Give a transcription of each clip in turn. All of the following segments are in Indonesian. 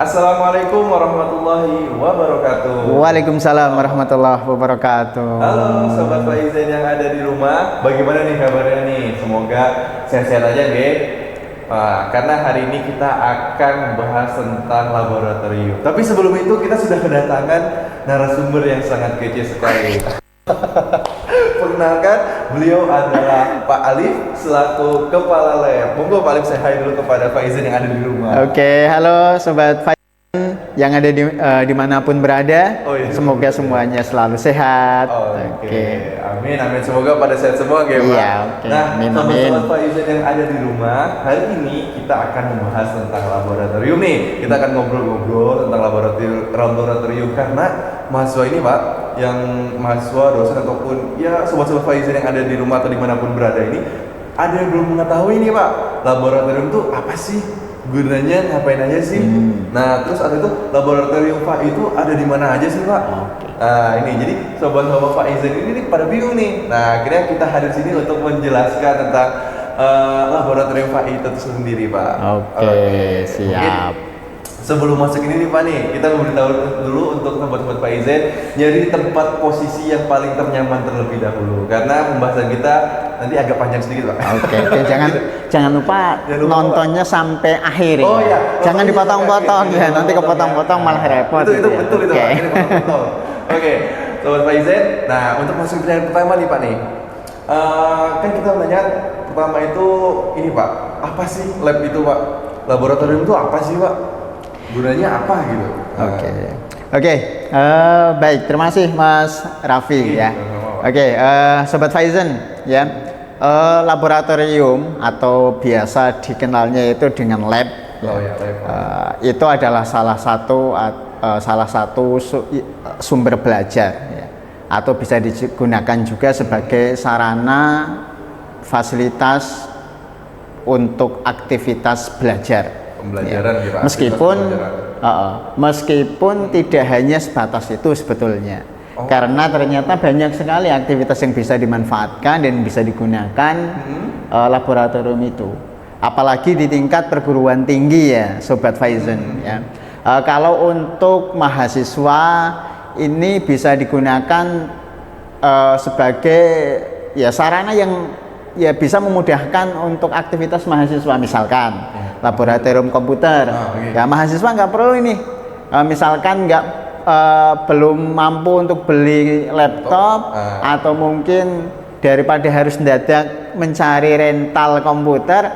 Assalamualaikum warahmatullahi wabarakatuh. Waalaikumsalam warahmatullahi wabarakatuh. Halo Sobat Faizen yang ada di rumah, bagaimana nih kabarnya nih? Semoga sehat-sehat aja, Ge. Karena hari ini kita akan membahas tentang laboratorium. Tapi sebelum itu kita sudah kedatangan narasumber yang sangat kece sekali. Perkenalkan, beliau adalah Pak Alif selaku Kepala Lab. Monggo Pak Alif, saya hai dulu kepada Faizen yang ada di rumah. Oke, halo Sobat Faizen yang ada dimanapun berada. Oh, iya. Semoga semuanya selalu sehat. Oke. Amin, amin. Semoga pada sehat semua, ya, Pak. Iya, oke. Nah, Amin, sobat-sobat Faizen yang ada di rumah, hari ini kita akan membahas tentang laboratorium nih. Kita akan ngobrol-ngobrol tentang laboratorium karena mahasiswa ini, Pak, yang mahasiswa, dosen ataupun ya sobat-sobat Faizen yang ada di rumah atau dimanapun berada ini, ada yang belum mengetahui nih, Pak, laboratorium itu apa sih? Gunanya ngapain aja sih? Nah, terus ada itu laboratorium Pak itu ada di mana aja sih, Pak? Nah, ini jadi sobat-sobat Pak Izin ini pada bingung nih. Nah, akhirnya kita hadir sini untuk menjelaskan tentang laboratorium Pak itu sendiri, Pak. Oke, siap. Mungkin sebelum masuk ini nih Pak nih, kita memberitahu dulu untuk sobat-sobat Pak Izin nyari tempat posisi yang paling ternyaman terlebih dahulu karena pembahasan kita nanti agak panjang sedikit, Pak. Oke, jangan lupa nontonnya sampai akhir ya. Oh iya, Jangan dipotong-potong ya, nanti kepotong-potong malah repot. Itu gitu ya. betul itu, Oke. Pak. Ini potong-potong. Oke, sobat Faizen. Nah, untuk masuk pertanyaan pertama nih, Pak nih. Kan kita menanyakan pertama itu ini, Pak. Apa sih lab itu, Pak? Laboratorium itu apa sih, Pak? Gunanya apa gitu? Oke, baik. Terima kasih Mas Raffi ya. Oke, Sobat Faizen ya. Laboratorium atau biasa dikenalnya itu dengan lab. Itu adalah salah satu sumber belajar ya. Atau bisa digunakan juga sebagai sarana fasilitas untuk aktivitas belajar. Pembelajaran ya. gitu. Meskipun tidak hanya sebatas itu sebetulnya. Karena ternyata banyak sekali aktivitas yang bisa dimanfaatkan dan bisa digunakan laboratorium itu. Apalagi di tingkat perguruan tinggi ya, Sobat Faizen ya. Kalau untuk mahasiswa ini bisa digunakan sebagai ya sarana yang ya bisa memudahkan untuk aktivitas mahasiswa, misalkan laboratorium komputer. Ya mahasiswa nggak perlu ini, misalkan belum mampu untuk beli laptop atau mungkin daripada harus mendadak mencari rental komputer,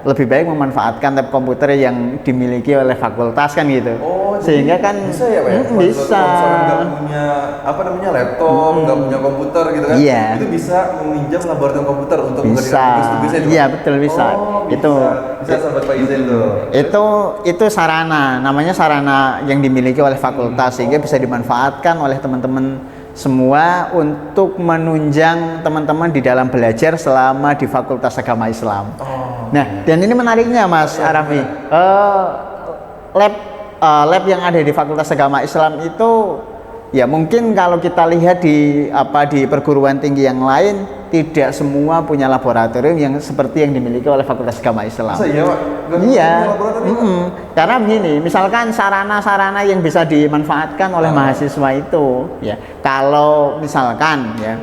lebih baik memanfaatkan lab komputer yang dimiliki oleh fakultas kan gitu. Sehingga kan bisa ya, Pak? Bisa. Nggak punya laptop, nggak punya komputer gitu kan? Iya. Itu bisa meminjam laboratorium komputer untuk bisa. Iya betul bisa. Itu bisa Sobat Faizen tuh. Itu sarana, namanya sarana yang dimiliki oleh fakultas sehingga bisa dimanfaatkan oleh teman-teman semua untuk menunjang teman-teman di dalam belajar selama di Fakultas Agama Islam. Nah, dan ini menariknya Mas Arafi, lab yang ada di Fakultas Agama Islam itu ya mungkin kalau kita lihat di perguruan tinggi yang lain tidak semua punya laboratorium yang seperti yang dimiliki oleh Fakultas Agama Islam. Iya, Pak. Iya. Karena begini, misalkan sarana-sarana yang bisa dimanfaatkan oleh mahasiswa itu, ya, kalau misalkan ya,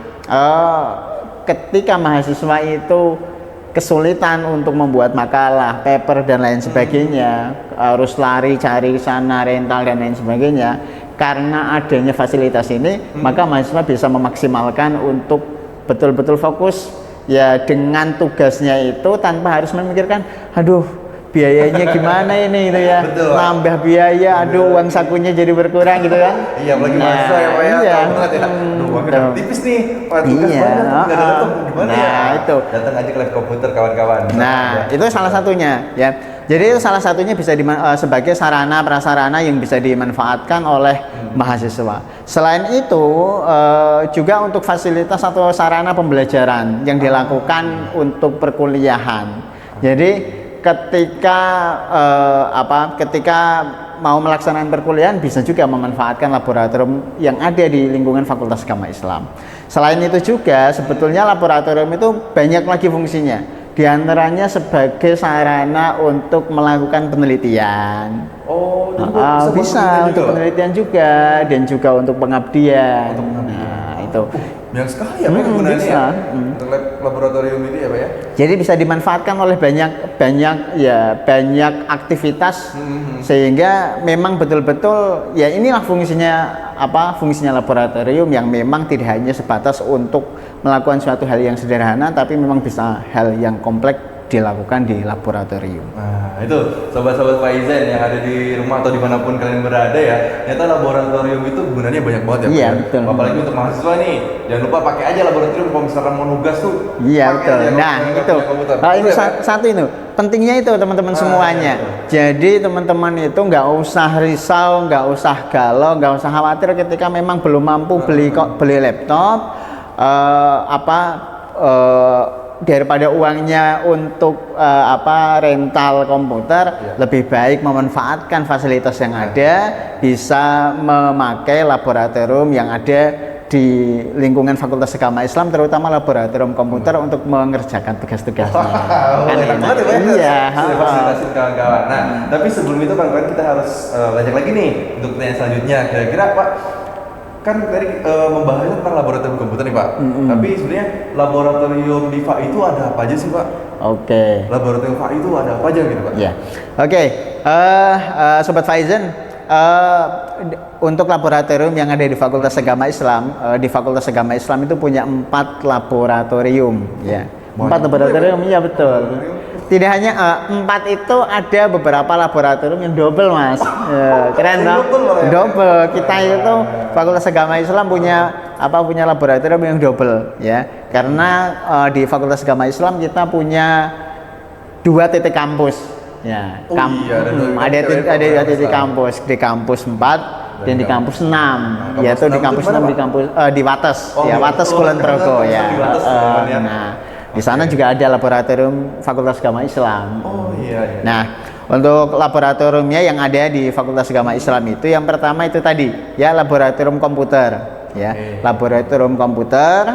ketika mahasiswa itu kesulitan untuk membuat makalah, paper dan lain sebagainya, harus lari cari sana rental dan lain sebagainya. Karena adanya fasilitas ini, maka mahasiswa bisa memaksimalkan untuk betul-betul fokus ya dengan tugasnya itu tanpa harus memikirkan, aduh biayanya gimana ini gitu ya. Betul, nambah biaya, aduh uang sakunya jadi berkurang gitu kan. Iya, apalagi mahasiswa ya, Pak ya. Iya. Uangnya tipis nih, tugas banyak, nggak ada laptop gimana ya? Itu datang aja ke lab komputer kawan-kawan. Itu salah satunya ya. Jadi itu salah satunya bisa sebagai sarana prasarana yang bisa dimanfaatkan oleh mahasiswa. Selain itu juga untuk fasilitas atau sarana pembelajaran yang dilakukan untuk perkuliahan. Jadi ketika mau melaksanakan perkuliahan bisa juga memanfaatkan laboratorium yang ada di lingkungan Fakultas Agama Islam. Selain itu juga sebetulnya laboratorium itu banyak lagi fungsinya. diantaranya sebagai sarana untuk melakukan penelitian. Oh, jadi bisa untuk juga, penelitian juga dan juga untuk pengabdian. Nah, itu. Banyak sekali ya Pak penggunaannya bisa. ya. Untuk laboratorium ini ya Pak ya. Jadi bisa dimanfaatkan oleh banyak aktivitas sehingga memang betul-betul ya inilah fungsinya laboratorium yang memang tidak hanya sebatas untuk melakukan suatu hal yang sederhana tapi memang bisa hal yang kompleks dilakukan di laboratorium. Nah itu sobat-sobat Faizen yang ada di rumah atau dimanapun kalian berada ya, ternyata laboratorium itu gunanya banyak banget ya Pak. Iya betul. Apalagi untuk mahasiswa nih, jangan lupa pakai aja laboratorium kalau misalkan mau nugas tuh. Iya betul. Nah itu, ini satu itu pentingnya itu teman-teman semuanya. Jadi teman-teman itu nggak usah risau, nggak usah galau, nggak usah khawatir ketika memang belum mampu beli laptop, daripada uangnya untuk rental komputer, lebih baik memanfaatkan fasilitas yang ada, bisa memakai laboratorium yang ada di lingkungan Fakultas Agama Islam, terutama laboratorium komputer untuk mengerjakan tugas-tugasnya. Enak banget ya Pak. Iya. Fasilitasi kawan-kawan. Nah, tapi sebelum itu kawan-kawan kita harus lanjut lagi nih untuk pertanyaan selanjutnya. Kira-kira Pak, kan tadi membahas tentang laboratorium komputer nih Pak. Tapi sebenarnya laboratorium di FA itu ada apa aja sih Pak? Oke. Laboratorium FA itu ada apa aja gitu Pak? Ya. Oke. Sobat Faizen, untuk laboratorium yang ada di Fakultas Agama Islam, di Fakultas Agama Islam itu punya 4 laboratorium, ya. 4 laboratorium, iya betul. Tidak hanya 4 itu, ada beberapa laboratorium yang double Mas. Keren dong? Double. Kita itu Fakultas Agama Islam punya laboratorium yang double, ya. Karena di Fakultas Agama Islam kita punya 2 titik kampus. Ya, ada titik kampus di kampus 4 dan di kampus 6, yaitu di kampus 6 di Wates, ya Wates Kulon Progo ya. Nah, di sana juga ada laboratorium Fakultas Agama Islam. Oh iya. Nah, untuk laboratoriumnya yang ada di Fakultas Agama Islam itu yang pertama itu tadi ya laboratorium komputer, ya. Laboratorium komputer.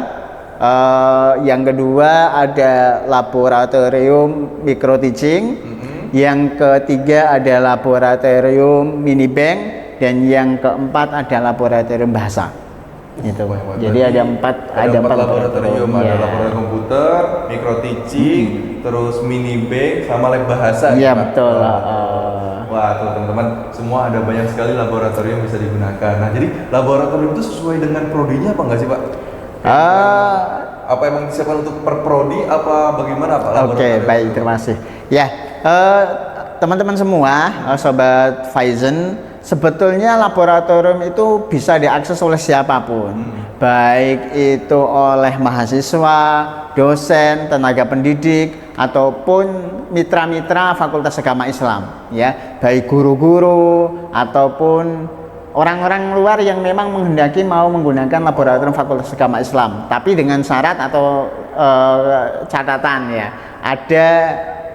Yang kedua ada laboratorium micro teaching. Yang ketiga ada laboratorium mini bank, dan yang keempat ada laboratorium bahasa. Itu. Jadi ada 4 laboratorium, ada laboratorium komputer, micro teaching, terus mini bank sama lab bahasa. Iya betul. Wah tuh teman-teman, semua ada banyak sekali laboratorium bisa digunakan. Nah jadi laboratorium itu sesuai dengan prodinya apa enggak sih Pak? Apa emang disiapkan untuk per prodi apa bagaimana Pak? Oke, baik, terima kasih. Ya, teman-teman semua, sobat Faizen, sebetulnya laboratorium itu bisa diakses oleh siapapun, baik itu oleh mahasiswa, dosen, tenaga pendidik, ataupun mitra-mitra Fakultas Agama Islam, ya, baik guru-guru ataupun orang-orang luar yang memang menghendaki mau menggunakan laboratorium Fakultas Agama Islam, tapi dengan syarat atau catatan ya,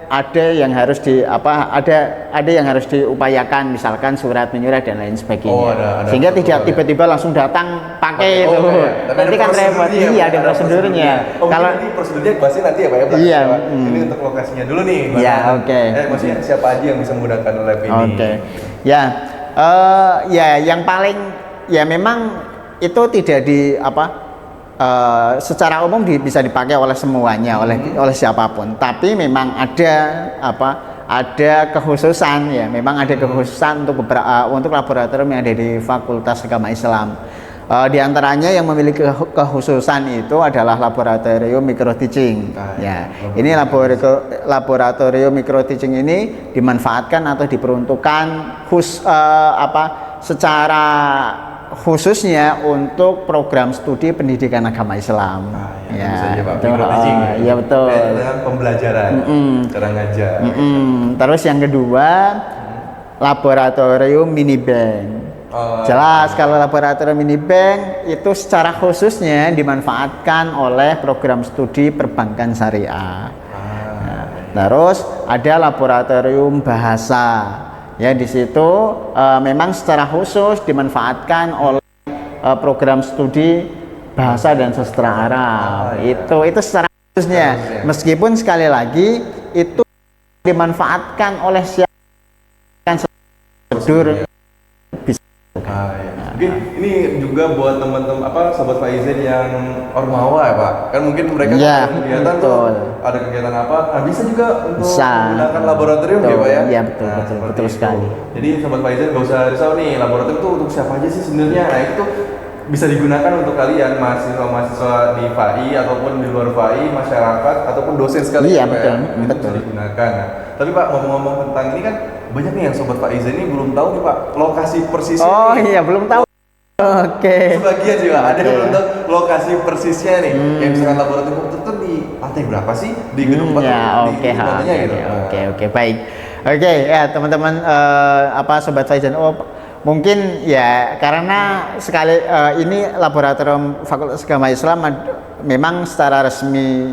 ada yang harus ada yang harus diupayakan, misalkan surat menyurat dan lain sebagainya. Sehingga tidak tiba-tiba langsung datang pakai itu. Nanti kan repot. Iya, ada prosedurnya. Kalau nanti prosedurnya pasti nanti ya Pak ya. Iya. Ini untuk lokasinya dulu nih. Iya, oke. Maksudnya siapa aja yang bisa menggunakan lab ini? Oke. Ya. Ya yang paling ya memang itu tidak secara umum bisa dipakai oleh semuanya, oleh siapapun, tapi memang ada kekhususan ya, memang ada kekhususan untuk laboratorium yang ada di Fakultas Agama Islam. Di antaranya yang memiliki kekhususan itu adalah laboratorium micro teaching. Ya, ini laboratorium micro teaching ini dimanfaatkan atau diperuntukkan secara khususnya untuk program studi pendidikan agama Islam. Ya betul. Dengan pembelajaran, cara ngajar. Terus yang kedua, laboratorium mini bank. Jelas kalau laboratorium mini bank itu secara khususnya dimanfaatkan oleh program studi perbankan syariah. Terus ada laboratorium bahasa. Ya, di situ memang secara khusus dimanfaatkan oleh program studi bahasa dan sastra Arab. Itu secara Seharusnya. Meskipun sekali lagi itu dimanfaatkan oleh siapa prosedur bisa. Ya. Mungkin ini juga buat teman-teman sobat Faizen yang ormawa ya Pak. Kan mungkin mereka Ya, ada kegiatan betul. ada kegiatan apa? Nah, bisa juga untuk Bisa. menggunakan laboratorium ya Pak ya. Iya betul, Nah, betul seperti itu. sekali. Jadi sobat Faizen gak usah risau nih, laboratorium itu untuk siapa aja sih sebenarnya. Nah, itu bisa digunakan untuk kalian mahasiswa-mahasiswa di FAI ataupun di luar FAI, masyarakat ataupun dosen sekalian. Iya, Pak, betul, ya. Itu betul. bisa digunakan. Nah, tapi Pak ngomong-ngomong tentang ini kan banyak nih yang sobat Faizen ini belum tahu nih Pak lokasi persisnya. Oh nih. iya, belum tahu. Oke. Sebagian sih Pak, ada yang Oke. belum tahu lokasi persisnya nih. Kayak misalkan laboratorium komputer itu di lantai berapa sih? Di gedung Ya, di oke, mananya gitu. oke, baik. Oke, ya teman-teman sobat Faizen, mungkin ya karena sekali ini laboratorium Fakultas Agama Islam memang secara resmi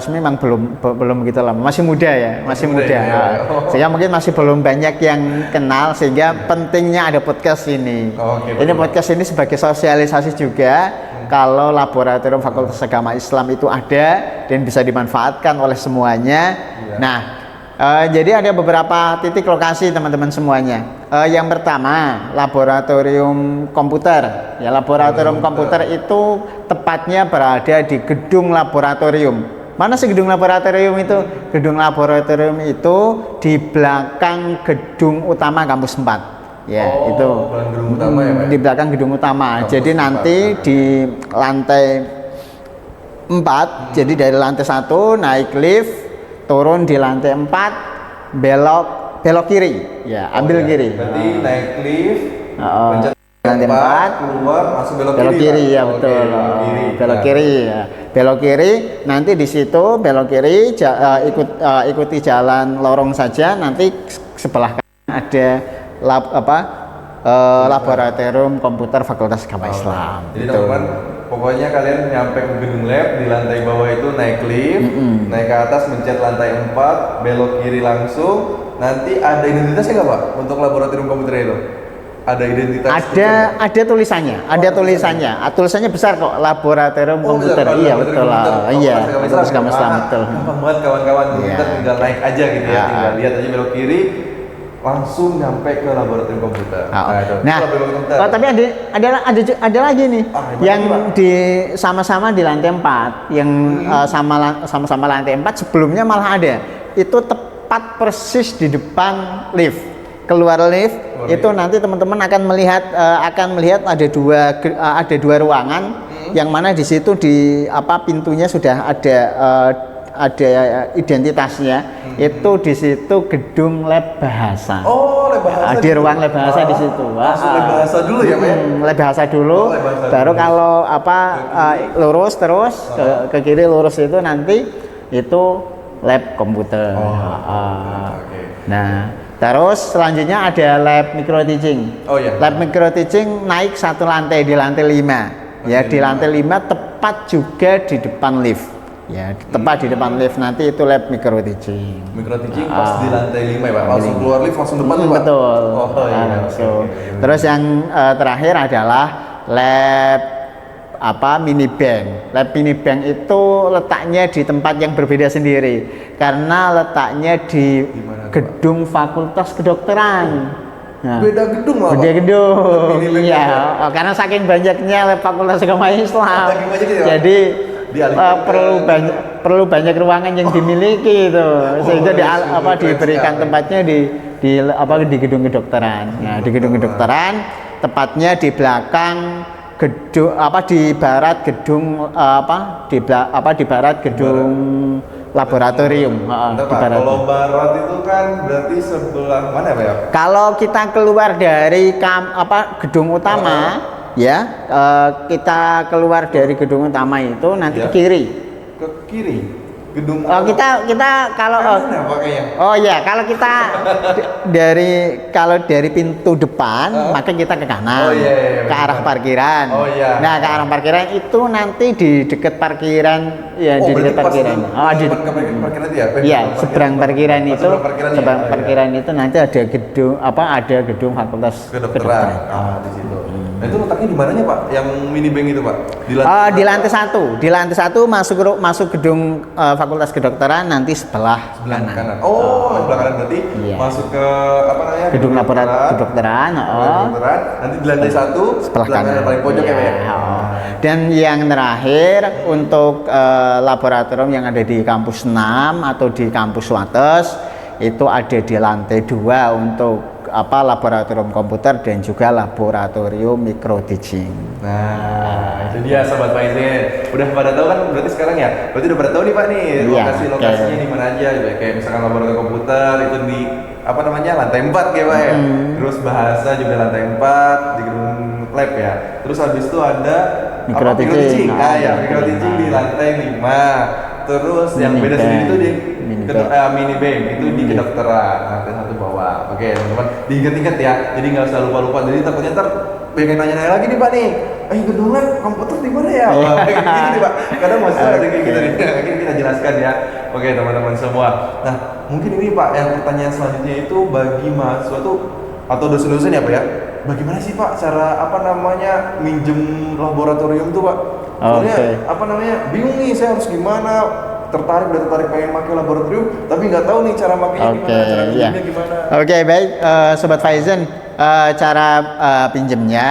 memang belum begitu lama, masih muda ya, masih muda. Ya. Sehingga mungkin masih belum banyak yang kenal, sehingga pentingnya ada podcast ini. Oke, Ini betul. podcast ini sebagai sosialisasi juga kalau laboratorium Fakultas Agama Islam itu ada dan bisa dimanfaatkan oleh semuanya. Iya. Nah, jadi ada beberapa titik lokasi teman-teman semuanya. Yang pertama, laboratorium komputer. Ya, laboratorium komputer itu tepatnya berada di gedung laboratorium. Mana sih gedung laboratorium itu? Gedung laboratorium itu di belakang gedung utama kampus 4. Ya, itu belakang gedung utama ya, Pak? di belakang gedung utama. Kampus Jadi 4. nanti di lantai 4, jadi dari lantai 1 naik lift, turun di lantai 4, belok kiri. Ya, ambil ya. kiri. Berarti naik lift, Oh, pencet lantai 4, keluar langsung belok belok kiri, Pak? ya Oke, betul. belok kiri. Belok Nah, kiri ya. Belok kiri, nanti di situ belok kiri ikuti jalan lorong saja, nanti sebelah kanan ada laboratorium komputer Fakultas Agama Islam. Jadi Gitu. teman-teman, pokoknya kalian nyampe ke gedung lab, di lantai bawah itu naik lift, naik ke atas mencet lantai 4, belok kiri langsung. Nanti ada identitasnya nggak Pak untuk laboratorium komputer itu? Ada identitas? Ada tulisannya, tulisannya besar kok, laboratorium komputer. Besar, Iya laboratorium betul lah. komputer, Iya, Fakultas Agama Fakultas Agama Islam Ah, betul. Gampang banget kawan-kawan, Iya. kita tinggal naik aja gitu ya, Ah. tinggal lihat aja belok kiri, langsung nyampe ke laboratorium komputer. Nah, laboratorium komputer. tapi ada lagi nih gimana yang nih, Pak? di sama-sama di lantai 4, yang sama-sama lantai 4 sebelumnya malah ada. Itu tepat persis di depan lift. Keluar lift itu nanti teman-teman akan melihat ada dua ruangan yang mana di situ pintunya sudah ada identitasnya. Itu di situ gedung lab bahasa. Oh, lab bahasa. Di ruang lab bahasa di situ. Langsung lab bahasa dulu ya, Pak? Lab bahasa dulu. Oh, lab bahasa Baru dulu. kalau lurus terus ke kiri lurus itu nanti itu lab komputer. Oke. Nah, terus selanjutnya ada lab micro teaching. Oh iya. Lab micro teaching naik satu lantai di lantai 5. Ya, di lantai 5 tepat juga di depan lift. Ya, tepat di depan lift nanti itu lab micro teaching. Micro teaching pas di lantai 5 ya Pak? Langsung keluar lift langsung depan tuh Pak? Betul. Oh iya. Langsung. Oke. Terus yang terakhir adalah lab mini bank. Lab mini bank itu letaknya di tempat yang berbeda sendiri karena letaknya di Di mana tuh, gedung Fakultas Kedokteran. Nah, Beda gedung lah beda Pak? gedung. Lab mini bank Iya, ya? karena saking banyaknya lab Fakultas Agama Islam. Saking banyaknya ya, Pak? Jadi Dialihkan perlu banyak ruangan yang dimiliki itu sehingga sungguh keren diberikan sekali. tempatnya di gedung kedokteran. Nah, di gedung kedokteran tepatnya di belakang gedung di barat gedung di barat gedung laboratorium. Bentar, Di Pak, barat. kalau barat itu kan berarti sebelah mana ya Pak ya? Kalau kita keluar dari gedung utama, kita keluar dari gedung utama itu nanti Ya. ke kiri. Ke kiri? Gedung Kita kalau kanan ya Pak kayaknya? oh ya, kalau kita dari pintu depan, maka kita ke kanan, Oh, iya, ke arah parkiran. Oh, iya. Nah, ke arah parkiran itu nanti di dekat parkiran, ya di berarti dekat pas parkiran. di depan parkiran itu ya? Iya, seberang parkiran itu, seberang parkiran ya? seberang parkiran itu nanti ada gedung Fakultas Kedokteran. Ah, di situ. Nah itu letaknya di mananya Pak? Yang mini bank itu Pak? Di lantai satu. Di lantai satu masuk gedung Fakultas Kedokteran nanti sebelah kanan. Oh, sebelah kanan berarti Iya. masuk ke apa namanya? Gedung laboratorium kedokteran. Kedokteran. Nanti di lantai satu Sebelah kanan. paling pojok ya Pak ya. Iya. Dan yang terakhir untuk laboratorium yang ada di kampus 6 atau di kampus Wates itu ada di lantai 2 untuk laboratorium komputer dan juga laboratorium micro teaching. Nah, itu dia Sobat Faizin. Udah pada tahu kan berarti sekarang ya? Berarti udah pada tahu nih Pak nih Iya, lokasinya di mana aja gitu ya. Kayak misalkan laboratorium komputer itu di lantai 4 kayak Pak ya. Terus bahasa juga lantai 4 di gedung lab ya. Terus habis itu ada Micro teaching. Micro teaching di lantai 5. Terus yang beda sendiri itu di mini bank itu di kedokteran lantai 1 bawah. Oke teman-teman, diingat-ingat ya, jadi nggak usah lupa-lupa. Jadi takutnya ntar pengen nanya-nanya lagi nih Pak nih, gedung lab komputer di mana ya? Wah, kayak gini nih Pak, kadang masih ada kayak gitu nih. Mungkin kita jelaskan ya. Oke teman-teman semua. Nah mungkin ini Pak yang pertanyaan selanjutnya itu bagi mahasiswa tuh atau dosen-dosen ya Pak ya, bagaimana sih Pak cara minjem laboratorium tuh Pak? Soalnya bingung nih saya harus gimana, udah tertarik pengen pakai laboratorium tapi nggak tahu nih cara makainya gimana, cara pinjamnya gimana. Oke, baik Sobat Faizin, cara pinjamnya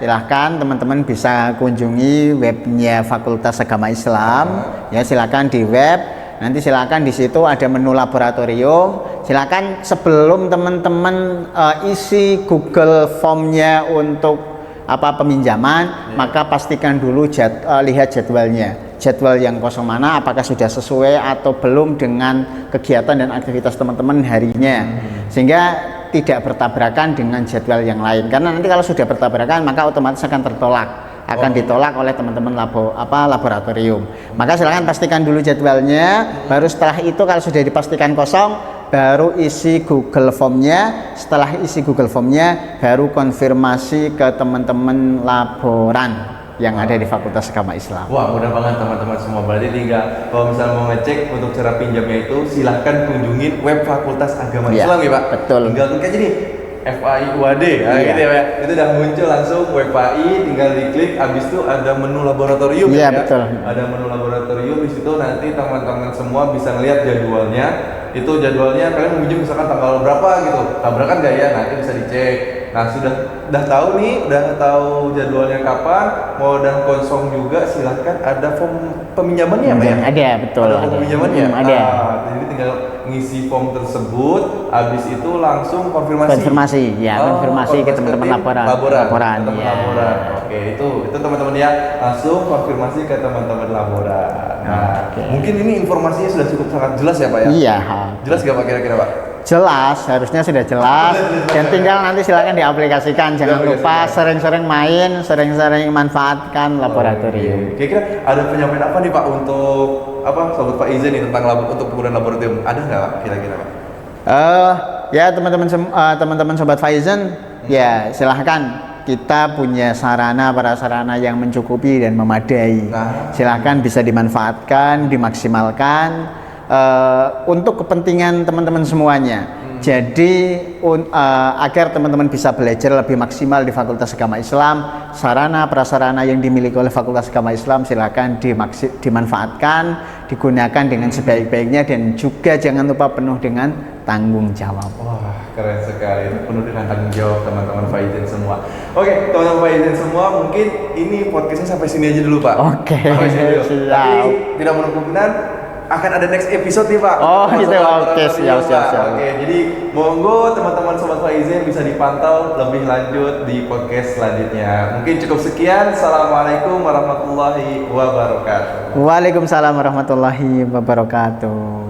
silahkan teman-teman bisa kunjungi webnya Fakultas Agama Islam. Ya silahkan di web, nanti silahkan di situ ada menu laboratorium. Silahkan sebelum teman-teman isi Google Formnya untuk peminjaman, maka pastikan dulu lihat jadwal yang kosong mana, apakah sudah sesuai atau belum dengan kegiatan dan aktivitas teman-teman harinya, sehingga tidak bertabrakan dengan jadwal yang lain. Karena nanti kalau sudah bertabrakan maka otomatis akan ditolak oleh teman-teman laboratorium. Maka silahkan pastikan dulu jadwalnya, baru setelah itu kalau sudah dipastikan kosong baru isi Google Formnya. Setelah isi Google Formnya baru konfirmasi ke teman-teman laboran yang ada di Fakultas Agama Islam. Wah, mudah banget teman-teman semua. Berarti tinggal kalau misalnya mau ngecek untuk cara pinjamnya itu silahkan kunjungin web Fakultas Agama Islam ya Pak. Betul. Tinggal klik aja nih FAI UAD, gitu ya Pak. Itu udah muncul langsung web FAI, tinggal diklik. Abis itu ada menu laboratorium ya. Betul. Ada menu laboratorium, di situ nanti teman-teman semua bisa ngelihat jadwalnya. Itu jadwalnya kalian mau minjem misalkan tanggal berapa gitu, tabrakan gak ya, nanti bisa dicek. Nah udah tahu nih, udah tahu jadwalnya kapan, mau dan kosong juga silahkan ada form peminjamannya Pak ya? Ada, betul. Ada form peminjamannya? Ada. Jadi tinggal ngisi form tersebut, habis itu langsung konfirmasi ke teman-teman laporan. Oke, itu teman-teman ya, langsung konfirmasi ke teman-teman laporan. Nah, mungkin ini informasinya sudah cukup sangat jelas ya Pak ya? Iya. Jelas gak Pak kira-kira Pak? Jelas, harusnya sudah jelas. Dan tinggal nanti silakan diaplikasikan. Jangan lupa sering-sering main, sering-sering manfaatkan laboratorium. Kira-kira ada penyampaian apa nih Pak untuk Sobat Faizin nih tentang untuk penggunaan laboratorium? Ada nggak Pak kira-kira Pak? Ya teman-teman Sobat Faizin, ya silahkan. Kita punya prasarana yang mencukupi dan memadai. Silahkan bisa dimanfaatkan, dimaksimalkan untuk kepentingan teman-teman semuanya. Jadi agar teman-teman bisa belajar lebih maksimal di Fakultas Agama Islam, sarana prasarana yang dimiliki oleh Fakultas Agama Islam silakan dimanfaatkan, digunakan dengan sebaik-baiknya, dan juga jangan lupa penuh dengan tanggung jawab. Wah, keren sekali, itu penuh dengan tanggung jawab teman-teman Faizin semua. Oke, teman-teman Faizin semua, mungkin ini podcastnya sampai sini aja dulu Pak. Oke, siap. Tapi tidak menutup kemungkinan akan ada next episode nih Pak. Oh gitu, oke, siap. Oke, jadi monggo teman-teman Sobat Faizin bisa dipantau lebih lanjut di podcast selanjutnya. Mungkin cukup sekian. Assalamualaikum warahmatullahi wabarakatuh. Waalaikumsalam warahmatullahi wabarakatuh.